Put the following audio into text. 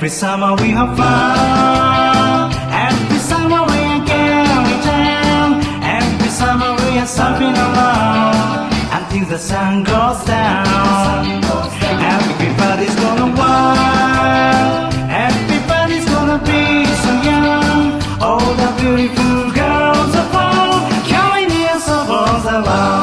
Every summer we have fun. Every summer we are going down. Every summer we are surfing along until the sun goes down. Everybody's gonna wild. Everybody's gonna be so young. All the beautiful girls are found. Carrying their souls along.